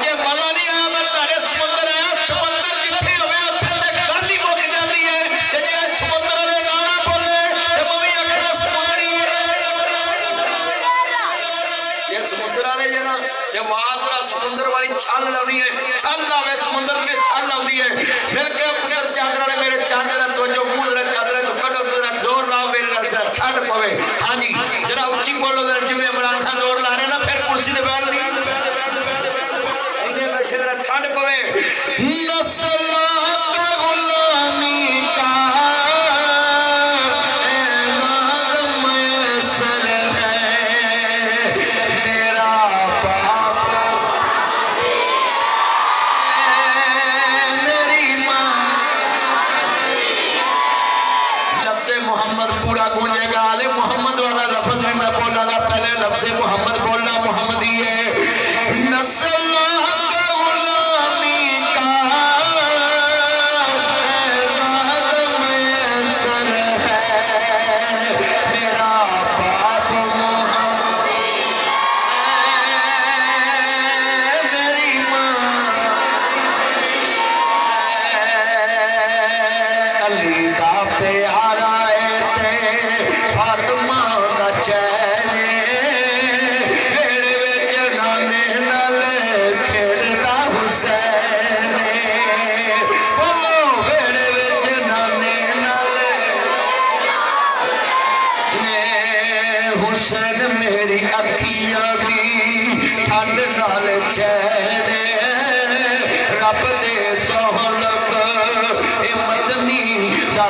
अजे मजा नहीं आया मैं तारे समुद्र आया समुद्र जिथे होवे उत्थे ते गल ही मुक जाती है ते जे समुद्र ने गाना बोले ते मम्मी आखना समुद्री ये समुद्र वाले जना ते आवाज रा समुद्र वाली छल लाउनी है छल आवे समुद्र में छल आउंदी है मिल के पुत्र चादर ने मेरे चादर दा तवज्जो मूल दा चादर तो कढो जरा जोर लाओ मेरे नाल ठंड पवे हां जी जरा ऊंची बोलो जरा जिवें इमरान खान जोर ला रहे ना फिर कुर्सी ते बैठ नहीं इन्हें वैसे जरा ठंड पवे नस्ल का गुलामी का नाज़ मैसर है मेरा बाप मेरी माँ लफ्ज़ मोहम्मद पूरा गूंजेगा आले मोहम्मद वाला लफ्ज़ भी मैं बोलांगा पहले लफ्ज़ मोहम्मद बोलना मोहम्मदी है नस्ल हुसैन मेरी अखियां दी ठंड नाल चैन रब दे सोहन ए मदनी दा